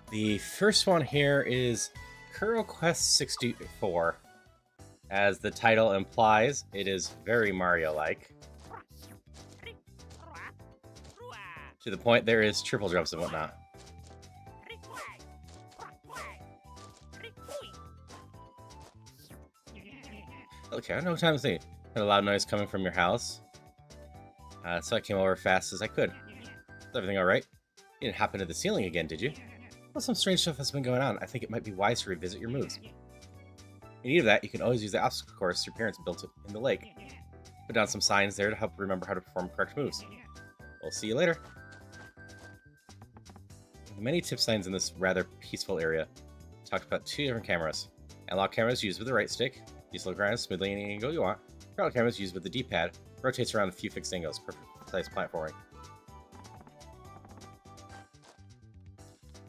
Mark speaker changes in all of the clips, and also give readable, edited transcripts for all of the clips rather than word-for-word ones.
Speaker 1: The first one here is Kero Quest 64. As the title implies, it is very Mario-like. To the point there is triple jumps and whatnot. Okay, I know what time to see. Had a loud noise coming from your house. So I came over as fast as I could. Is everything alright? You didn't hop into the ceiling again, did you? Well, some strange stuff has been going on. I think it might be wise to revisit your moves. In need of that, you can always use the obstacle course your parents built in the lake. Put down some signs there to help remember how to perform correct moves. We'll see you later. Many tip signs in this rather peaceful area. Talked about 2 different cameras. Analog cameras used with the right stick. These look around smoothly any angle you want. Parallel cameras used with the D-pad. Rotates around a few fixed angles. Perfect precise platforming.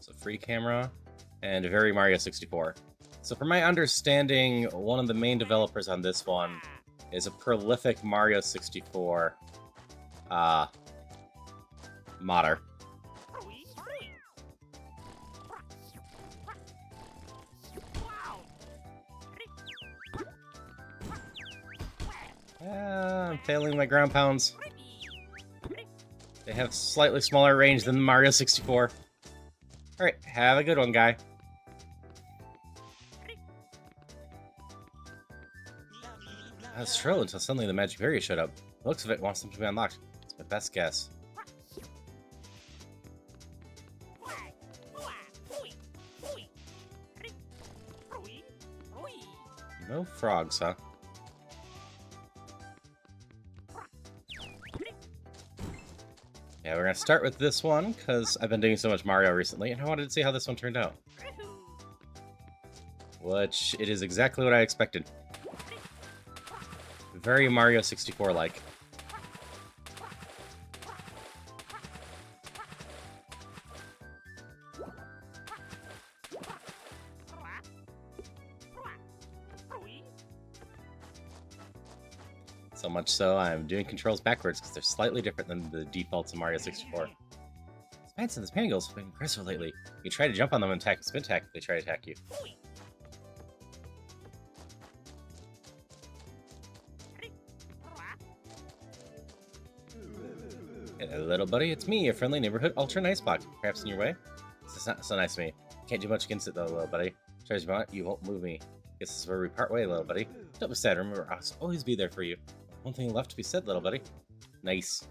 Speaker 1: So free camera and very Mario 64. So from my understanding, one of the main developers on this one is a prolific Mario 64 modder. I'm failing my ground pounds. They have slightly smaller range than the Mario 64. Alright, have a good one, guy. I was thrilled until suddenly the magic barrier showed up. The looks of it wants them to be unlocked. It's my best guess. No frogs, huh? Yeah, we're gonna start with this one, because I've been doing so much Mario recently, and I wanted to see how this one turned out. Which, it is exactly what I expected. Very Mario 64-like. So much so, I'm doing controls backwards because they're slightly different than the defaults of Mario 64. Spats and the Spangles have been aggressive lately. You try to jump on them and attack with spin attack if they try to attack you. Hello, little buddy. It's me, your friendly neighborhood ultra nice block. Perhaps in your way? It's not so nice to me. Can't do much against it though, little buddy. Try as you want, you won't move me. Guess this is where we part way, little buddy. Don't be sad. Remember, I'll always be there for you. One thing left to be said, little buddy. Nice.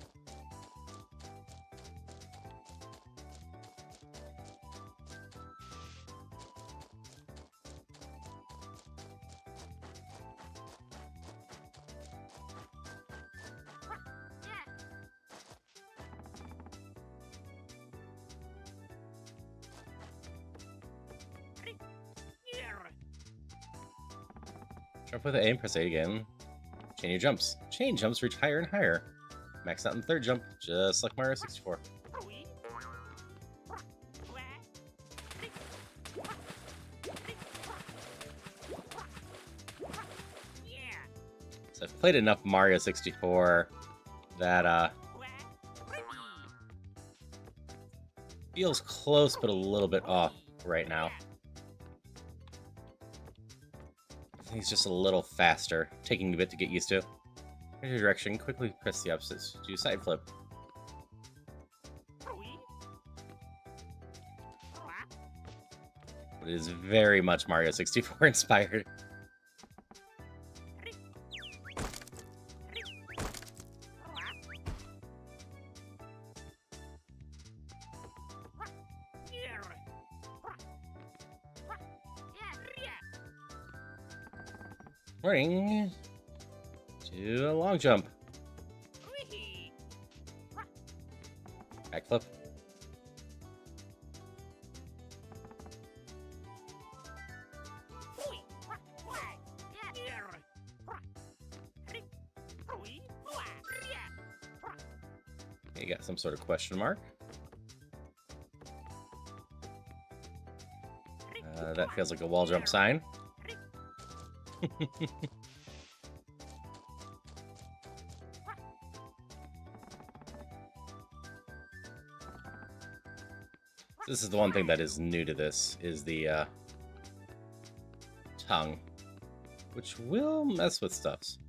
Speaker 1: Jump with A and press A again. Chain your jumps. Chain jumps reach higher and higher. Max out in the third jump, just like Mario 64. So I've played enough Mario 64 that feels close but a little bit off right now. I think it's just a little faster, taking a bit to get used to. In your direction, quickly press the opposites to do a side flip. It is very much Mario 64 inspired. Morning. Do a long jump. Backflip. Okay, you got some sort of question mark. That feels like a wall jump sign. This is the one thing that is new to this, is the tongue, which will mess with stuffs.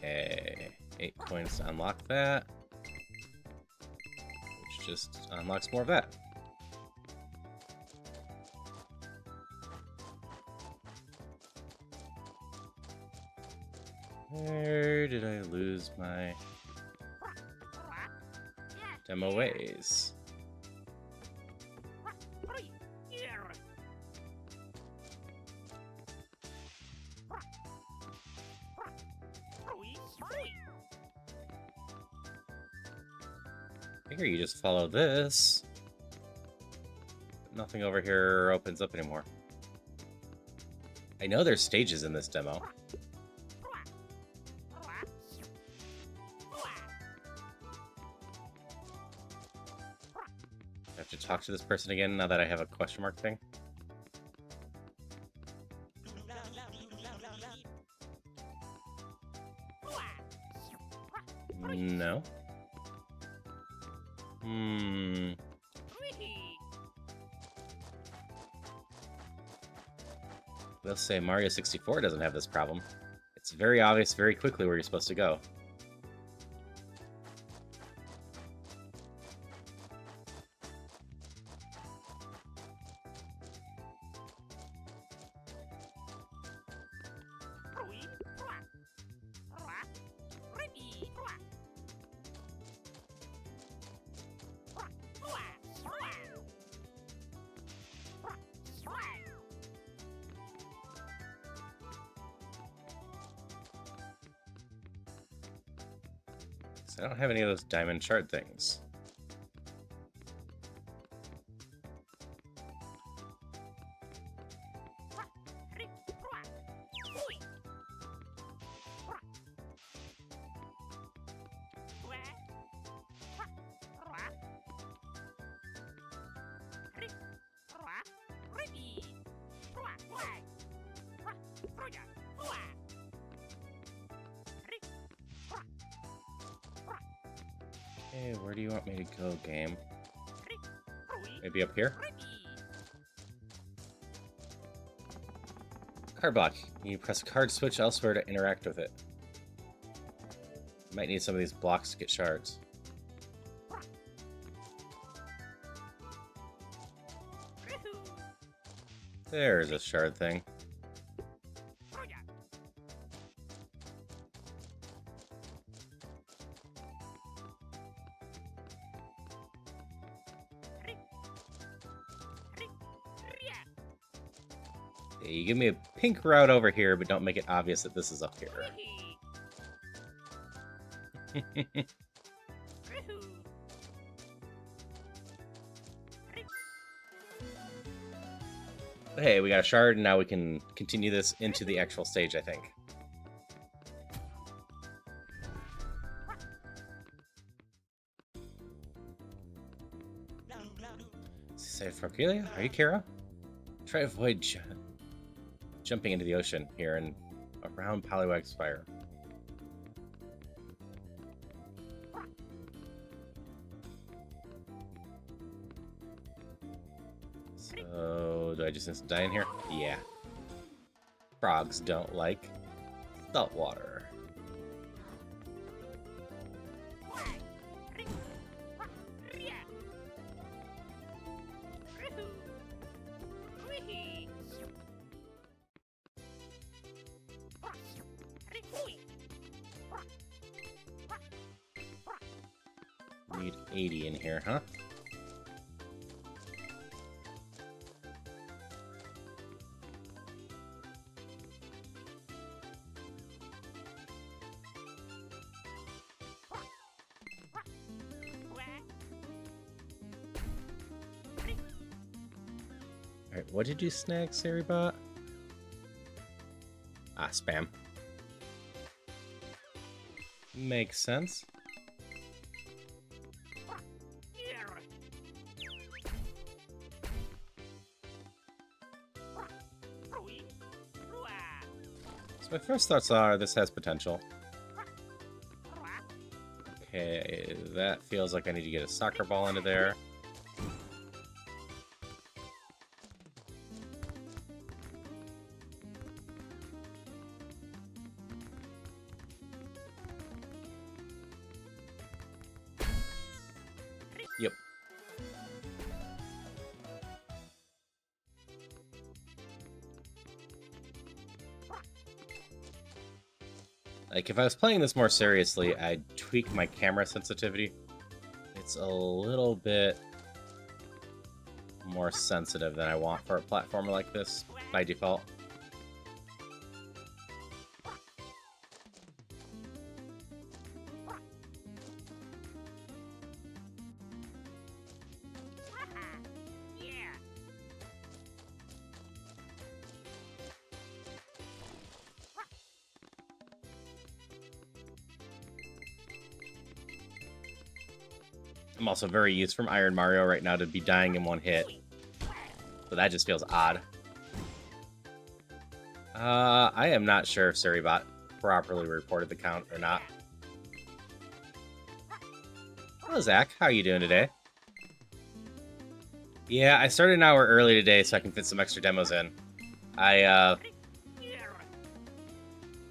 Speaker 1: Okay, 8 coins to unlock that, which just unlocks more of that. Where did I lose my demo ways? I figure you just follow this. Nothing over here opens up anymore. I know there's stages in this demo. I have to talk to this person again now that I have a question mark thing. No. We'll say Mario 64 doesn't have this problem. It's very obvious very quickly where you're supposed to go. I don't have any of those diamond shard things. Hey, where do you want me to go, game? Maybe up here? Card block. You press a card switch elsewhere to interact with it. You might need some of these blocks to get shards. There's a shard thing. You give me a pink route over here, but don't make it obvious that this is up here. Hey, we got a shard, and now we can continue this into the actual stage, I think. Say from Kelia? Are you Kero? Try to avoid jumping into the ocean here and around Poliwag's fire. So, do I just die in here? Yeah. Frogs don't like salt water. Need 80 in here, huh? Alright, what did you snag, Saribot? Ah, spam. Makes sense. So my first thoughts are this has potential. Okay, that feels like I need to get a soccer ball into there. Yep. Like, if I was playing this more seriously, I'd tweak my camera sensitivity. It's a little bit more sensitive than I want for a platformer like this, by default. I'm also very used from Iron Mario right now to be dying in one hit. So that just feels odd. I am not sure if Suribot properly reported the count or not. Hello, Zach. How are you doing today? Yeah, I started an hour early today so I can fit some extra demos in. I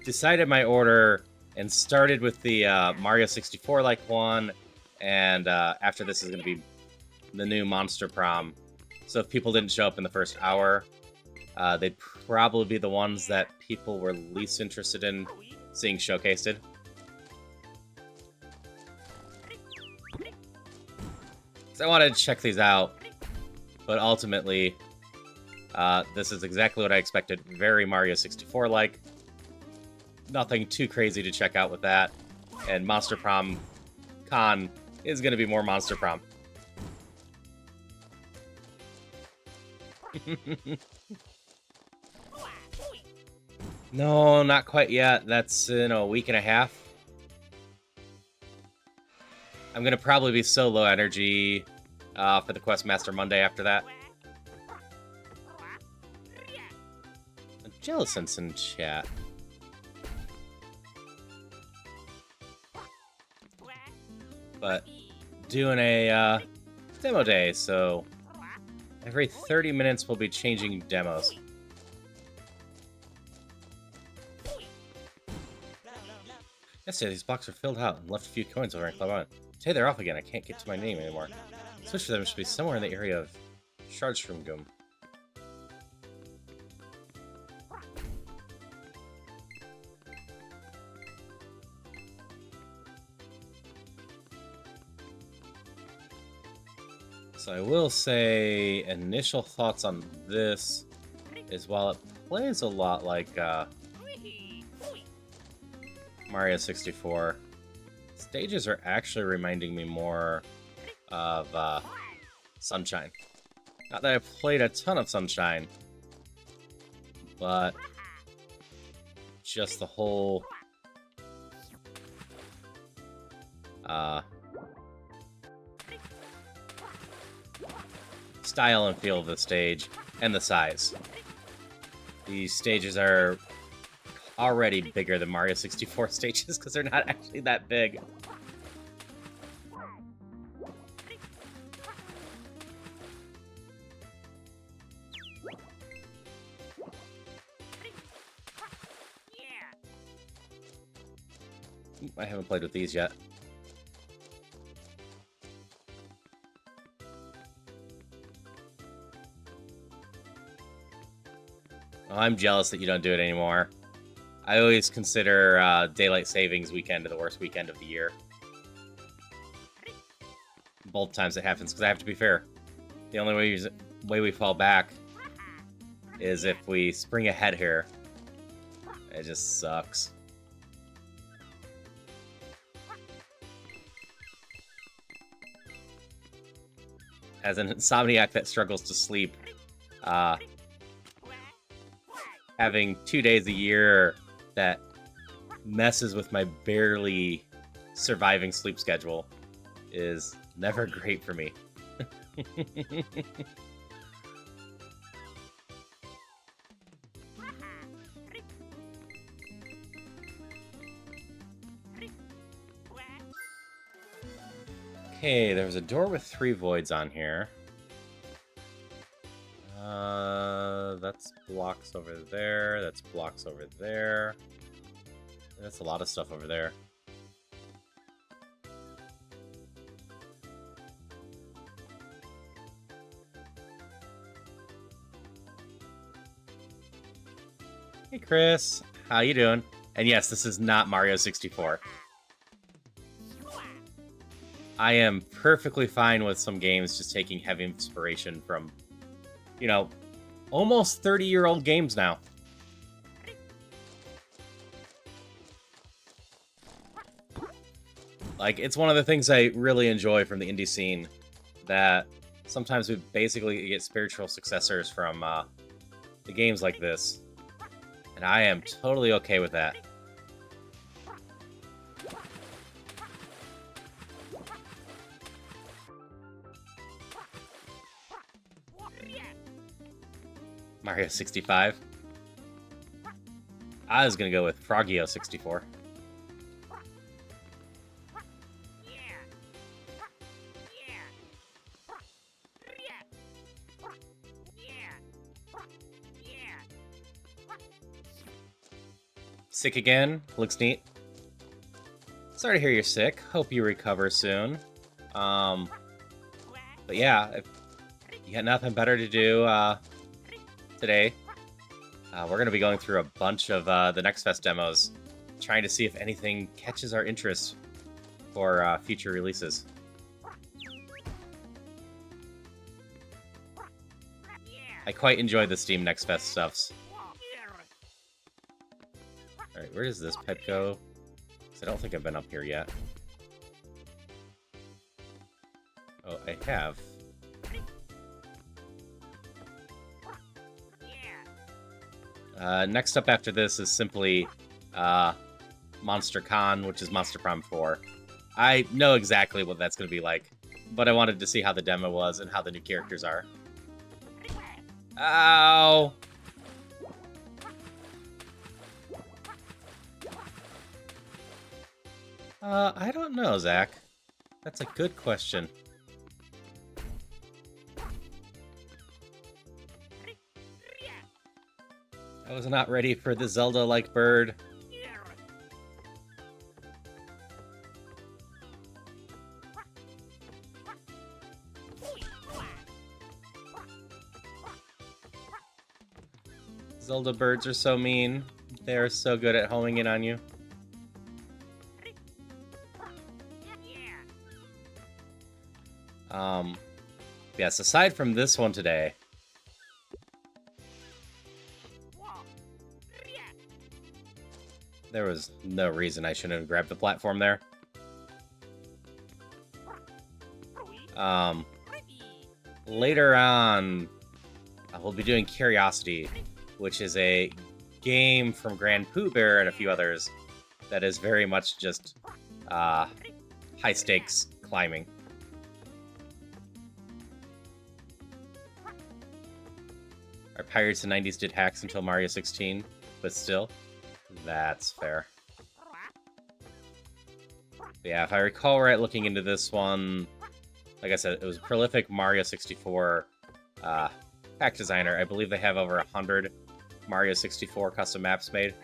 Speaker 1: decided my order and started with the Mario 64-like one, and after this is going to be the new Monster Prom. So if people didn't show up in the first hour, they'd probably be the ones that people were least interested in seeing showcased. Because I wanted to check these out, but ultimately, this is exactly what I expected. Very Mario 64-like. Nothing too crazy to check out with that. And Monster Prom Con is going to be more Monster Prom. No, not quite yet. That's in a week and a half. I'm going to probably be so low energy for the Quest Master Monday after that. Jellicent's in chat. But doing a demo day, so every 30 minutes we'll be changing demos. Yesterday, these blocks are filled out and left a few coins over in Club On. Today they're off again. I can't get to my name anymore. Switch for them should be somewhere in the area of Shardstromgum. So I will say, initial thoughts on this is while it plays a lot like Mario 64, stages are actually reminding me more of Sunshine. Not that I've played a ton of Sunshine, but just the whole style and feel of the stage and the size. These stages are already bigger than Mario 64 stages because they're not actually that big. I haven't played with these yet. Oh, I'm jealous that you don't do it anymore. I always consider Daylight Savings weekend the worst weekend of the year. Both times it happens, because I have to be fair. The only way we fall back is if we spring ahead here. It just sucks. As an insomniac that struggles to sleep, I having 2 days a year that messes with my barely surviving sleep schedule is never great for me. Okay, there's a door with 3 voids on here. That's blocks over there. That's blocks over there. That's a lot of stuff over there. Hey, Chris. How you doing? And yes, this is not Mario 64. I am perfectly fine with some games just taking heavy inspiration from, you know, almost 30-year-old games now. Like, it's one of the things I really enjoy from the indie scene, that sometimes we basically get spiritual successors from the games like this. And I am totally okay with that. Mario 65. I was gonna go with Frogio 64. Sick again? Looks neat. Sorry to hear you're sick. Hope you recover soon. But yeah, if you got nothing better to do today, we're going to be going through a bunch of the Next Fest demos, trying to see if anything catches our interest for future releases. I quite enjoy the Steam Next Fest stuffs. Alright, where does this pipe go? Because I don't think I've been up here yet. Oh, I have. Next up after this is simply Monster Con, which is Monster Prom 4. I know exactly what that's going to be like, but I wanted to see how the demo was and how the new characters are. Ow! I don't know, Zach. That's a good question. I was not ready for the Zelda-like bird. Zelda birds are so mean. They are so good at homing in on you. Yes, aside from this one today, there was no reason I shouldn't have grabbed the platform there. Later on, we'll be doing Curiosity, which is a game from Grand Pooh Bear and a few others that is very much just high-stakes climbing. Our Pirates in the 90s did hacks until Mario 16, but still, that's fair. But yeah, if I recall right, looking into this one, like I said, it was a prolific Mario 64 pack designer. I believe they have over 100 Mario 64 custom maps made.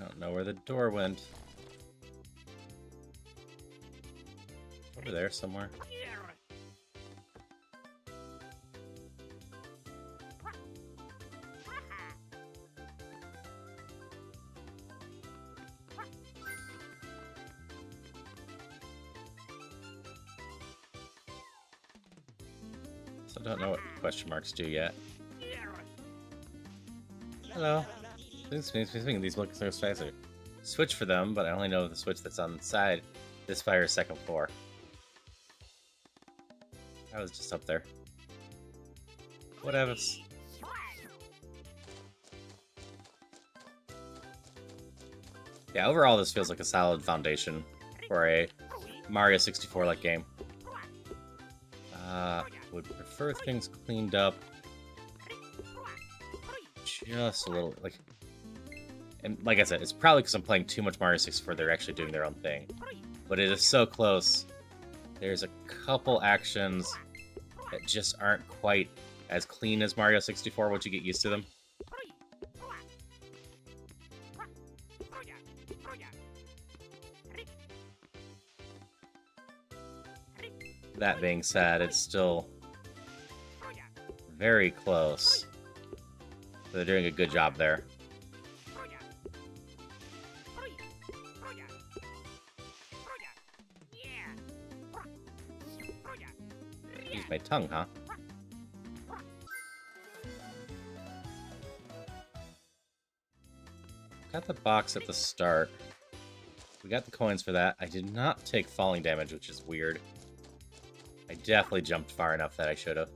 Speaker 1: I don't know where the door went. Over there somewhere. Still don't know what question marks do yet. Hello. These look so spicy. Switch for them, but I only know the switch that's on the side. This fire's second floor. I was just up there. Whatever. Yeah, overall this feels like a solid foundation for a Mario 64-like game. Would prefer things cleaned up just a little, like, and like I said, it's probably because I'm playing too much Mario 64, they're actually doing their own thing. But it is so close. There's a couple actions that just aren't quite as clean as Mario 64 once you get used to them. That being said, it's still very close. They're doing a good job there. Use my tongue, huh? Got the box at the start. We got the coins for that. I did not take falling damage, which is weird. I definitely jumped far enough that I should have.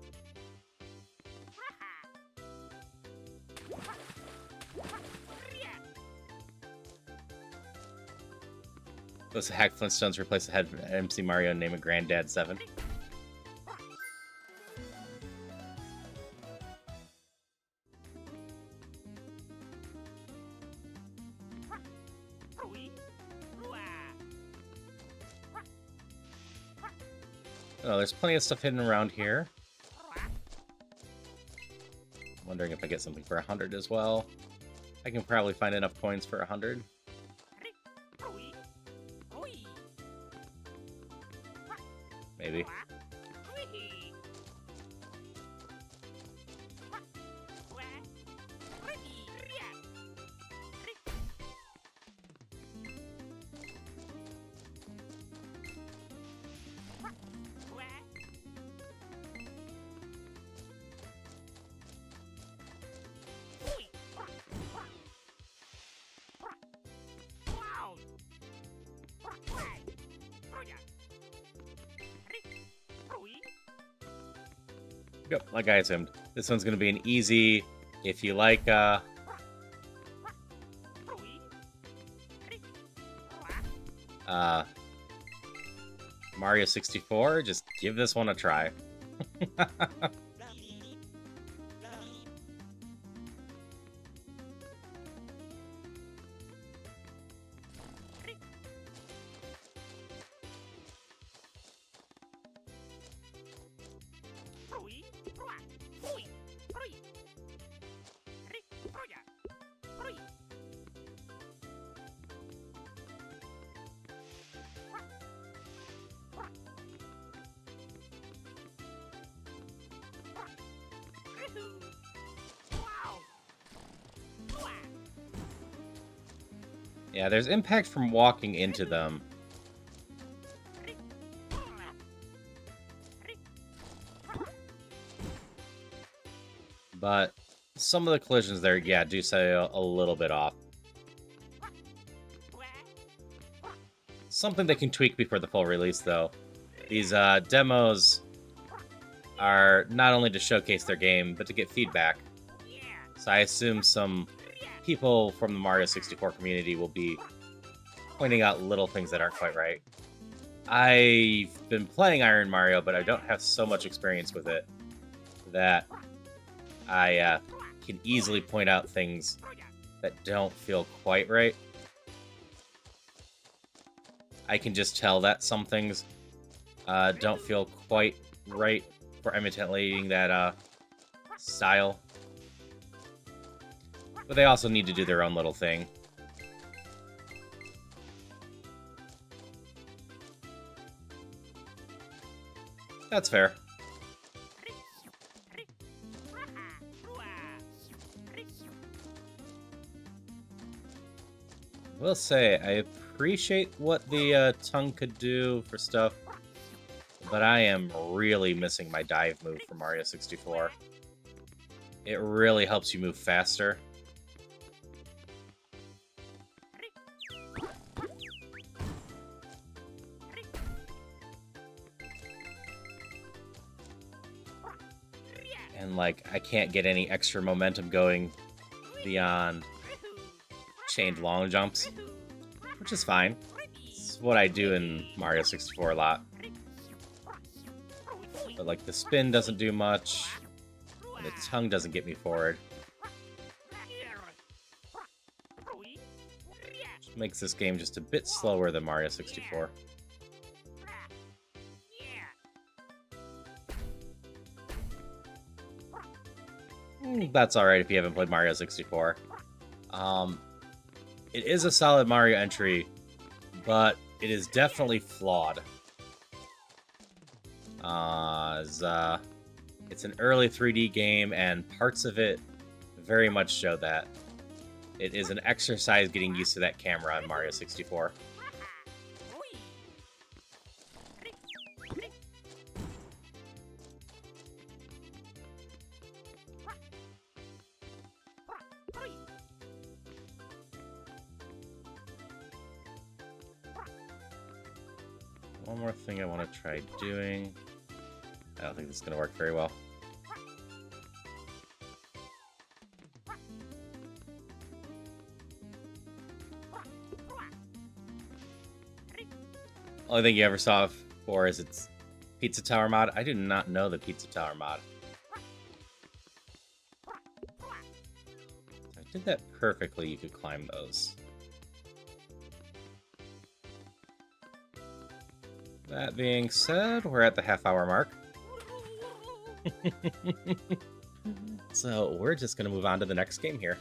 Speaker 1: Those hack Flintstones replace the head of MC Mario and name it Granddad 7. Oh, there's plenty of stuff hidden around here. I'm wondering if I get something for 100 as well. I can probably find enough coins for 100. Maybe. Yep, like I assumed. This one's gonna be an easy, if you like, Mario 64, just give this one a try. Yeah, there's impact from walking into them. But some of the collisions there, yeah, do say a little bit off. Something they can tweak before the full release, though. These demos are not only to showcase their game, but to get feedback. So I assume some people from the Mario 64 community will be pointing out little things that aren't quite right. I've been playing Iron Mario, but I don't have so much experience with it that I can easily point out things that don't feel quite right. I can just tell that some things don't feel quite right for imitating that style. But they also need to do their own little thing. That's fair. I will say, I appreciate what the tongue could do for stuff. but I am really missing my dive move from Mario 64. It really helps you move faster. And, like, I can't get any extra momentum going beyond chained long jumps, which is fine. It's what I do in Mario 64 a lot. But, like, the spin doesn't do much, and the tongue doesn't get me forward. Which makes this game just a bit slower than Mario 64. That's alright if you haven't played Mario 64. It is a solid Mario entry, but it is definitely flawed. It's an early 3D game, and parts of it very much show that. It is an exercise getting used to that camera on Mario 64. One more thing I want to try doing. I don't think this is going to work very well. Only thing you ever saw before is its Pizza Tower mod. I do not know the Pizza Tower mod. If I did that perfectly, you could climb those. That being said, we're at the half-hour mark. So we're just going to move on to the next game here.